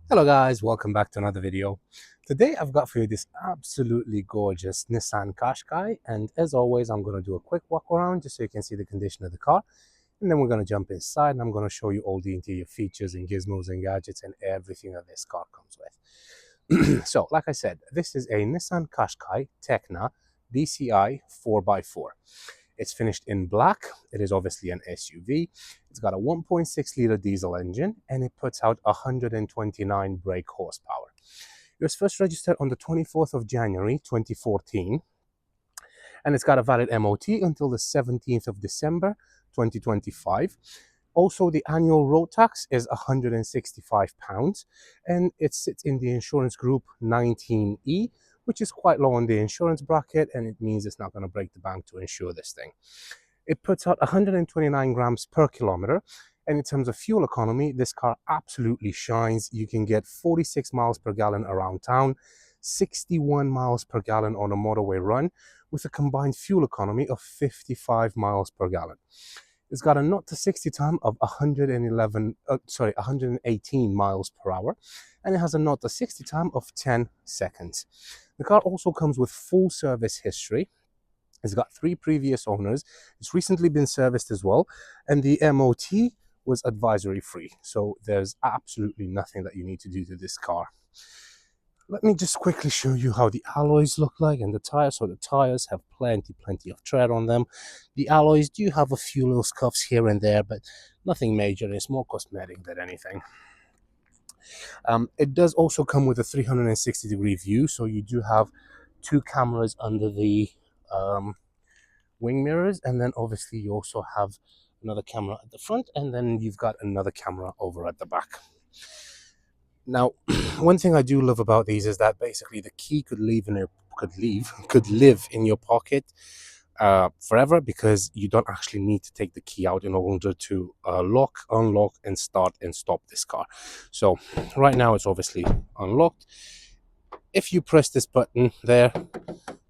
Hello guys, welcome back to another video. Today I've got for you this absolutely gorgeous Nissan Qashqai, and as always I'm going to do a quick walk around just so you can see the condition of the car, and then we're going to jump inside and I'm going to show you all the interior features and gizmos and gadgets and everything that this car comes with. So like I said, this is a Nissan Qashqai Tekna DCI 4x4. It's finished in black. It is obviously an SUV. It's got a 1.6 liter diesel engine and it puts out 129 brake horsepower. It was first registered on the 24th of January 2014 and it's got a valid MOT until the 17th of December 2025. Also, the annual road tax is £165 and it sits in the insurance group 19E, which is quite low on the insurance bracket, and it means it's not going to break the bank to insure this thing. It puts out 129 grams per kilometer, and in terms of fuel economy, this car absolutely shines. You can get 46 miles per gallon around town, 61 miles per gallon on a motorway run, with a combined fuel economy of 55 miles per gallon. It's got a 0 to 60 time of 118 miles per hour, and it has a 0 to 60 time of 10 seconds. The car also comes with full service history. It's got 3 previous owners. It's recently been serviced as well, and the MOT was advisory free. So there's absolutely nothing that you need to do to this car. Let me just quickly show you how the alloys look like and the tires. So the tires have plenty of tread on them. The alloys do have a few little scuffs here and there, but nothing major. It's more cosmetic than anything. It does also come with a 360-degree view, so you do have 2 cameras under the wing mirrors, and then obviously you also have another camera at the front, and then you've got another camera over at the back. Now, one thing I do love about these is that basically the key could live in your pocket forever, because you don't actually need to take the key out in order to lock, unlock, and start and stop this car. So right now it's obviously unlocked. If you press this button there,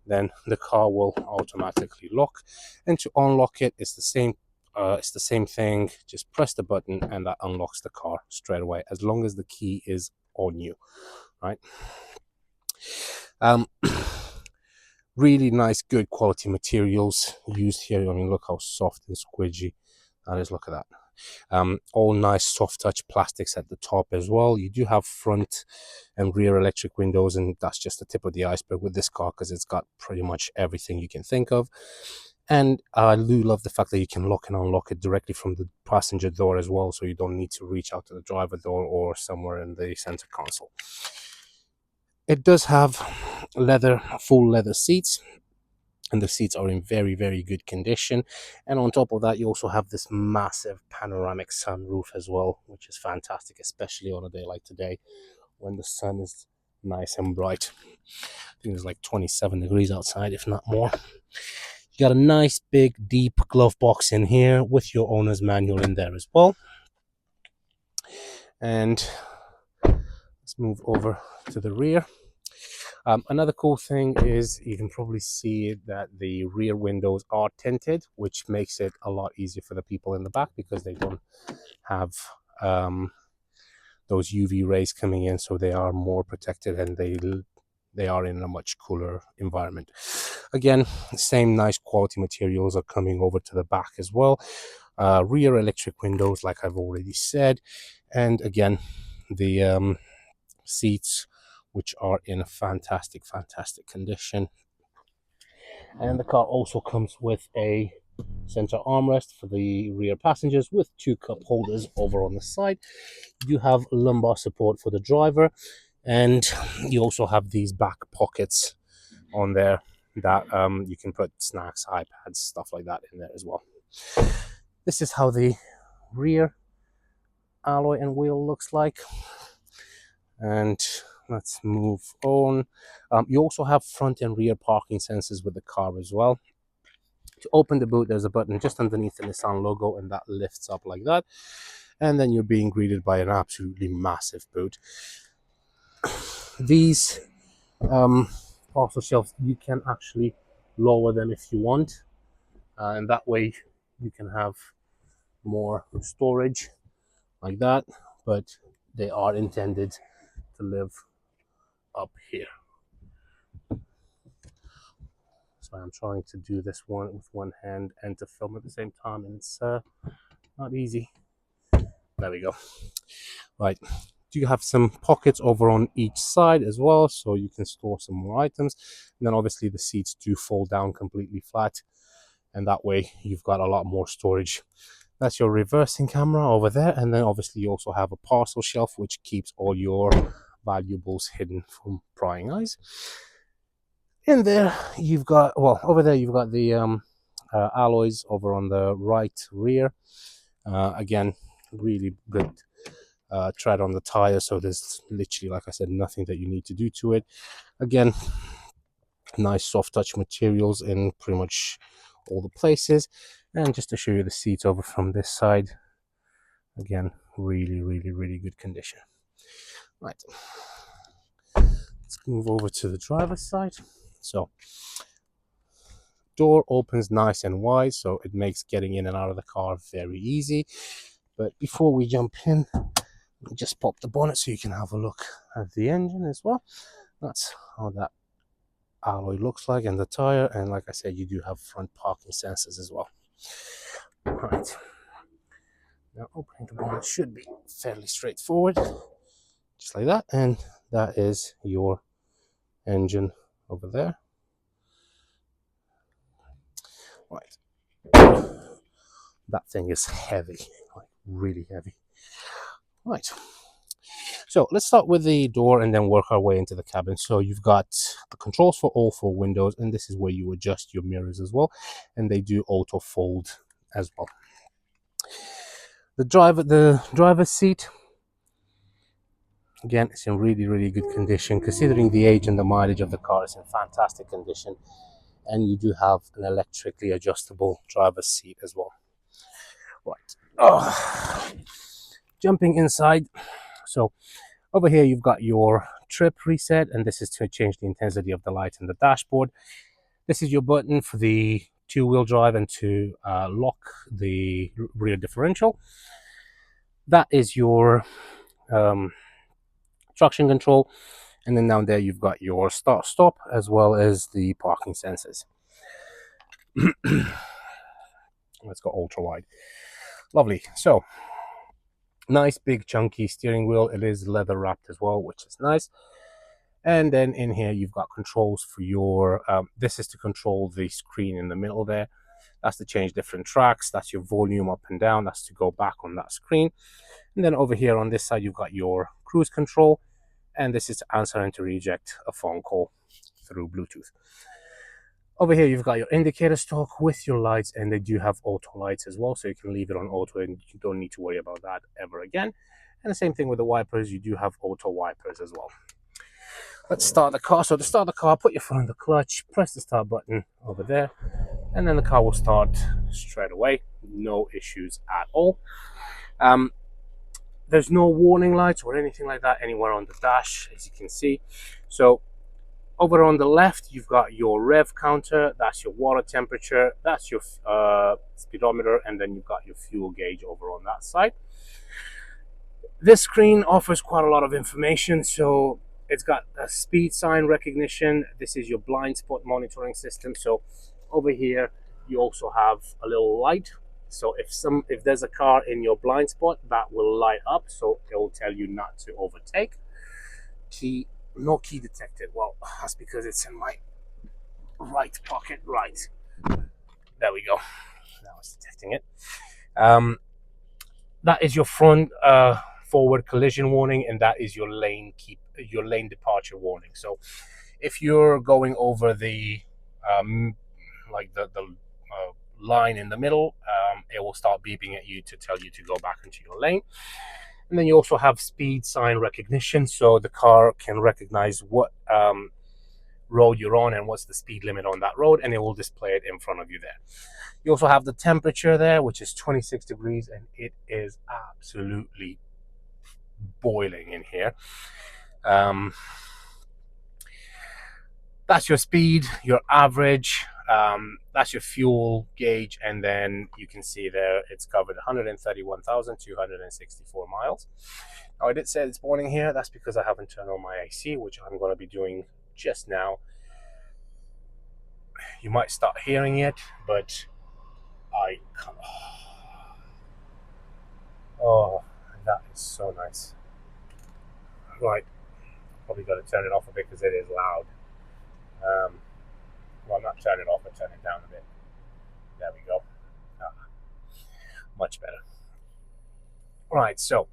then the car will automatically lock, and to unlock it, it's the same thing. Just press the button and that unlocks the car straight away, as long as the key is on you, right? Really nice, good quality materials used here. I mean, look how soft and squidgy that is. Look at that. All nice soft touch plastics at the top as well. You do have front and rear electric windows, and that's just the tip of the iceberg with this car, because it's got pretty much everything you can think of. And I do love the fact that you can lock and unlock it directly from the passenger door as well, so you don't need to reach out to the driver door or somewhere in the center console. It does have full leather seats, and the seats are in very good condition. And on top of that, you also have this massive panoramic sunroof as well, which is fantastic, especially on a day like today when the sun is nice and bright. I think it's like 27 degrees outside, if not more. You got a nice big deep glove box in here with your owner's manual in there as well. And let's move over to the rear. Another cool thing is you can probably see that the rear windows are tinted, which makes it a lot easier for the people in the back, because they don't have those UV rays coming in, so they are more protected and they are in a much cooler environment. Again, the same nice quality materials are coming over to the back as well. Rear electric windows, like I've already said, and again the seats, which are in a fantastic condition. And the car also comes with a center armrest for the rear passengers with 2 cup holders over on the side. You do have lumbar support for the driver, and you also have these back pockets on there that you can put snacks, iPads, stuff like that in there as well. This is how the rear alloy and wheel looks like. And let's move on. You also have front and rear parking sensors with the car as well. To open the boot, there's a button just underneath the Nissan logo, and that lifts up like that. And then you're being greeted by an absolutely massive boot. These parcel shelves, you can actually lower them if you want, and that way you can have more storage like that, but they are intended to live up here. So I'm trying to do this one with one hand and to film at the same time, and it's not easy. There we go. Right. Do you have some pockets over on each side as well, so you can store some more items? And then obviously the seats do fold down completely flat, and that way you've got a lot more storage. That's your reversing camera over there, and then obviously you also have a parcel shelf which keeps all your valuables hidden from prying eyes. In there you've got, well, over there you've got the alloys over on the right rear. Again, really good tread on the tire, so there's literally, like I said, nothing that you need to do to it. Again, nice soft touch materials in pretty much all the places. And just to show you the seats over from this side, again, really good condition. Right, let's move over to the driver's side. So door opens nice and wide, so it makes getting in and out of the car very easy. But before we jump in, just pop the bonnet so you can have a look at the engine as well. That's how that alloy looks like, and the tire. And like I said, you do have front parking sensors as well. Right, now opening the bonnet should be fairly straightforward, just like that. And that is your engine over there. Right, that thing is heavy, like really heavy. Right, so let's start with the door and then work our way into the cabin. So you've got the controls for all four windows, and this is where you adjust your mirrors as well, and they do auto fold as well. The driver's seat, again, it's in really good condition. Considering the age and the mileage of the car, it's in fantastic condition. And you do have an electrically adjustable driver's seat as well. Right, jumping inside. So over here you've got your trip reset, and this is to change the intensity of the light in the dashboard. This is your button for the two-wheel drive and to lock the rear differential. That is your traction control, and then down there you've got your start stop as well as the parking sensors. Let's go ultra wide. Lovely. So nice big chunky steering wheel. It is leather wrapped as well, which is nice. And then in here you've got controls for your this is to control the screen in the middle there. That's to change different tracks. That's your volume up and down. That's to go back on that screen. And then over here on this side you've got your cruise control, and this is to answer and to reject a phone call through Bluetooth. Over here you've got your indicator stalk with your lights, and they do have auto lights as well, so you can leave it on auto and you don't need to worry about that ever again. And the same thing with the wipers, you do have auto wipers as well. Let's start the car. So to start the car, put your foot on the clutch, press the start button over there, and then the car will start straight away. No issues at all. There's no warning lights or anything like that anywhere on the dash, as you can see. So over on the left, you've got your rev counter. That's your water temperature. That's your speedometer, and then you've got your fuel gauge over on that side. This screen offers quite a lot of information. So it's got a speed sign recognition. This is your blind spot monitoring system. So over here, you also have a little light. So if there's a car in your blind spot, that will light up. So it will tell you not to overtake. No key detected. Well, that's because it's in my right pocket. Right, there we go. Now it's detecting it. That is your front forward collision warning, and that is your lane departure warning. So if you're going over the line in the middle, it will start beeping at you to tell you to go back into your lane. And then you also have speed sign recognition, so the car can recognize what road you're on and what's the speed limit on that road, and it will display it in front of you there. You also have the temperature there, which is 26 degrees, and it is absolutely boiling in here. That's your speed, your average, that's your fuel gauge, and then you can see there it's covered 131,264 miles. Now, I did say it's morning here. That's because I haven't turned on my AC, which I'm going to be doing just now. You might start hearing it, but I can't. Oh, that is so nice. Right, probably got to turn it off a bit because it is loud. Well, not turn it off, but turn it down a bit. There we go. Ah, much better. Right, so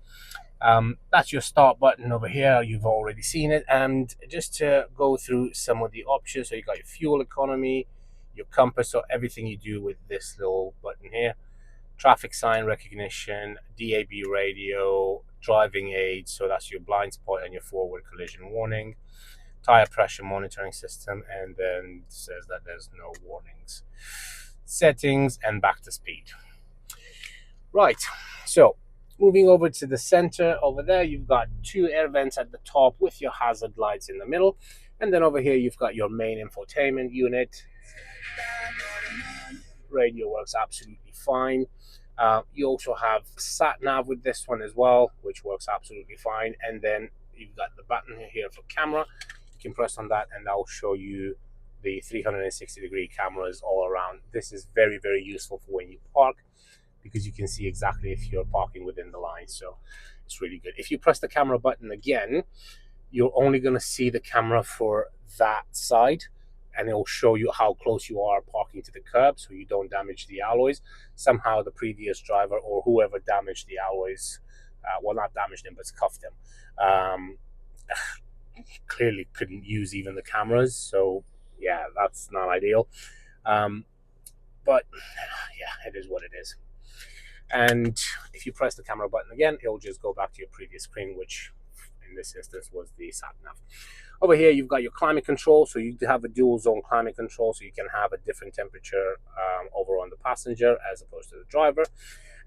that's your start button over here. You've already seen it. And just to go through some of the options, so you got your fuel economy, your compass, so everything you do with this little button here. Traffic sign recognition, DAB radio, driving aids, so that's your blind spot and your forward collision warning, tire pressure monitoring system, and then says that there's no warnings. Settings and back to speed. Right, so moving over to the center over there, you've got two air vents at the top with your hazard lights in the middle, and then over here you've got your main infotainment unit. Radio works absolutely fine. You also have sat nav with this one as well, which works absolutely fine. And then you've got the button here for camera. You can press on that and that will show you the 360-degree cameras all around. This is very, very useful for when you park, because you can see exactly if you're parking within the line. So it's really good. If you press the camera button again, you're only going to see the camera for that side, and it will show you how close you are parking to the curb so you don't damage the alloys. Somehow the previous driver or whoever damaged the alloys, well, not damaged them, but scuffed them, clearly couldn't use even the cameras. So yeah, that's not ideal. But yeah, it is what it is. And if you press the camera button again, it will just go back to your previous screen, which in this instance was the sat nav. Over here, you've got your climate control. So you have a dual zone climate control, so you can have a different temperature over on the passenger as opposed to the driver.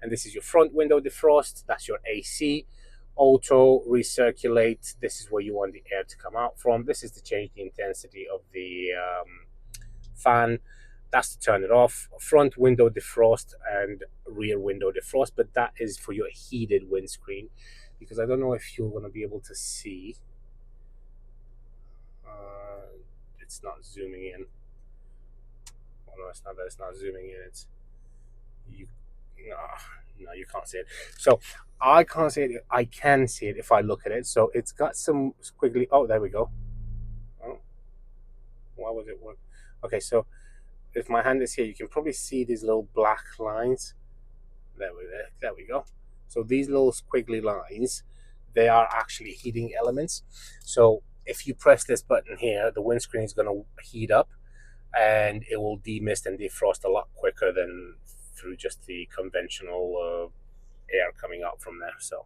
And this is your front window defrost. That's your AC. Auto recirculate. This is where you want the air to come out from. This is to change the intensity of the fan. That's to turn it off. Front window defrost and rear window defrost, but that is for your heated windscreen, because I don't know if you're going to be able to see. It's not zooming in. Oh no, it's not that it's not zooming in. It's you. No, you can't see it. So I can't see it. I can see it if I look at it. So it's got some squiggly. Oh, there we go. Oh, why was it work? Okay, so if my hand is here, you can probably see these little black lines. There we go. So these little squiggly lines, they are actually heating elements. So if you press this button here, the windscreen is going to heat up and it will demist and defrost a lot quicker than through just the conventional air coming out from there. So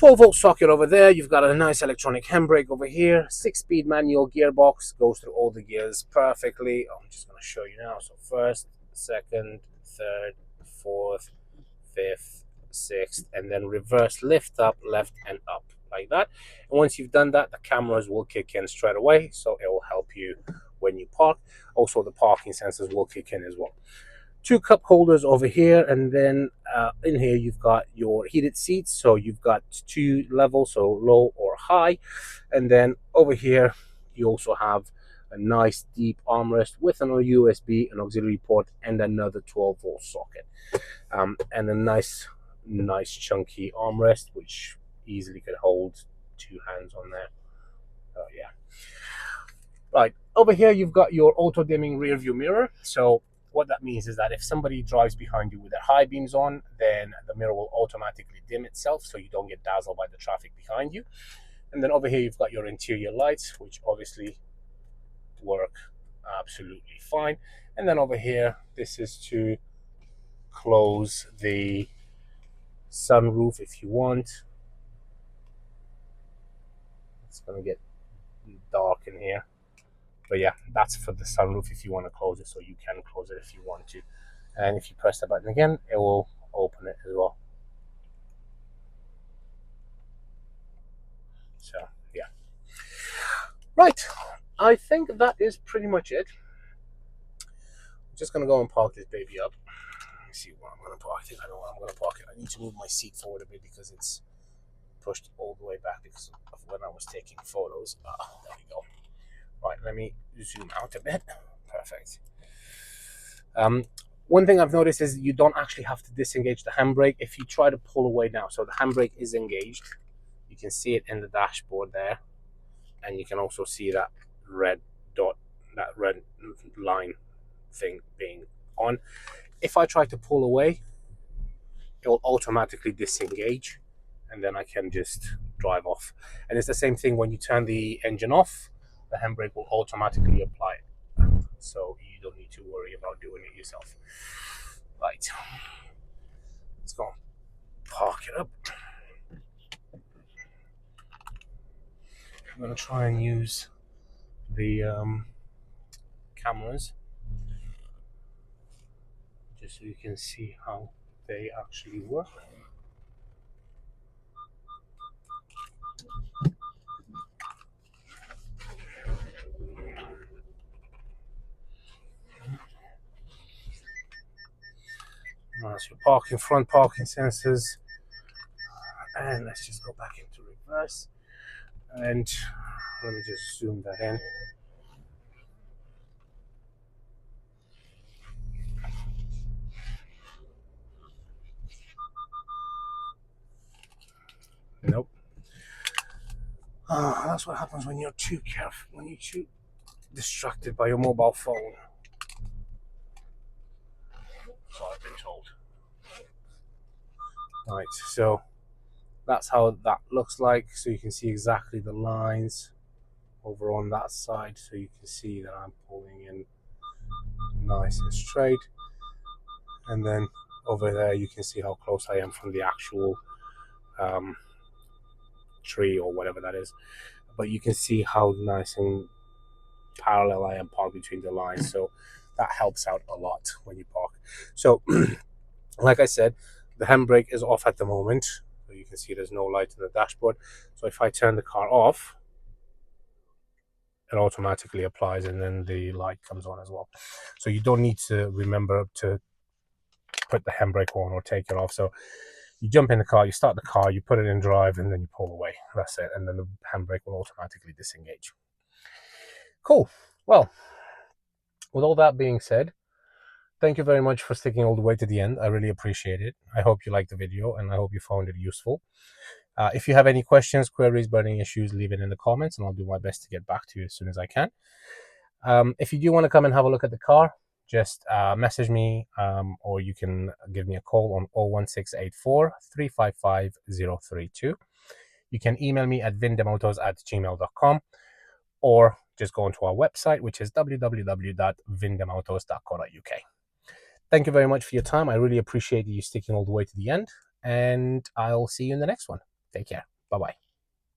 12-volt socket over there. You've got a nice electronic handbrake over here. 6-speed manual gearbox, goes through all the gears perfectly. I'm just going to show you now. So first, second, third, fourth, fifth, sixth, and then reverse lift up, left and up like that. And once you've done that, the cameras will kick in straight away, so it will help you when you park. Also, the parking sensors will kick in as well. 2 cup holders over here, and then in here you've got your heated seats. So you've got 2 levels, so low or high. And then over here you also have a nice deep armrest with an USB, an auxiliary port, and another 12-volt socket, and a nice chunky armrest which easily could hold 2 hands on there. Oh yeah. Right, over here you've got your auto dimming rear view mirror. So what that means is that if somebody drives behind you with their high beams on, then the mirror will automatically dim itself so you don't get dazzled by the traffic behind you. And then over here you've got your interior lights, which obviously work absolutely fine. And then over here, this is to close the sunroof if you want. It's going to get dark in here, but yeah, that's for the sunroof if you want to close it, so you can close it if you want to. And if you press the button again, it will open it as well. So yeah, right, I think that is pretty much it. I'm just gonna go and park this baby up. Let me see where I'm gonna park. I think I know where I'm gonna park it. I need to move my seat forward a bit because it's pushed all the way back because of when I was taking photos. There we go. Right, let me zoom out a bit. Perfect. One thing I've noticed is you don't actually have to disengage the handbrake if you try to pull away now. So the handbrake is engaged. You can see it in the dashboard there, and you can also see that red dot, that red line thing being on. If I try to pull away, it will automatically disengage, and then I can just drive off. And it's the same thing when you turn the engine off, the handbrake will automatically apply it. So you don't need to worry about doing it yourself. Right, let's go park it up. I'm going to try and use the cameras just so you can see how they actually work. Nice, your parking, front parking sensors, and let's just go back into reverse, and let me just zoom that in. Nope. That's what happens when you're too careful, when you're too distracted by your mobile phone. So I've been told. Right, so that's how that looks like. So you can see exactly the lines over on that side. So you can see that I'm pulling in nice and straight. And then over there, you can see how close I am from the actual tree or whatever that is. But you can see how nice and parallel I am parked between the lines. So that helps out a lot when you park. So like I said, the handbrake is off at the moment. So you can see there's no light in the dashboard. So if I turn the car off, it automatically applies and then the light comes on as well. So you don't need to remember to put the handbrake on or take it off. So you jump in the car, you start the car, you put it in drive, and then you pull away. That's it. And then the handbrake will automatically disengage. Cool. Well, with all that being said, thank you very much for sticking all the way to the end. I really appreciate it. I hope you liked the video and I hope you found it useful. If you have any questions, queries, burning issues, leave it in the comments and I'll do my best to get back to you as soon as I can. If you do want to come and have a look at the car, just message me or you can give me a call on 01684 355 032. You can email me at vindemautos@gmail.com or just go onto our website, which is www.vindemautos.co.uk. Thank you very much for your time. I really appreciate you sticking all the way to the end, and I'll see you in the next one. Take care. Bye-bye.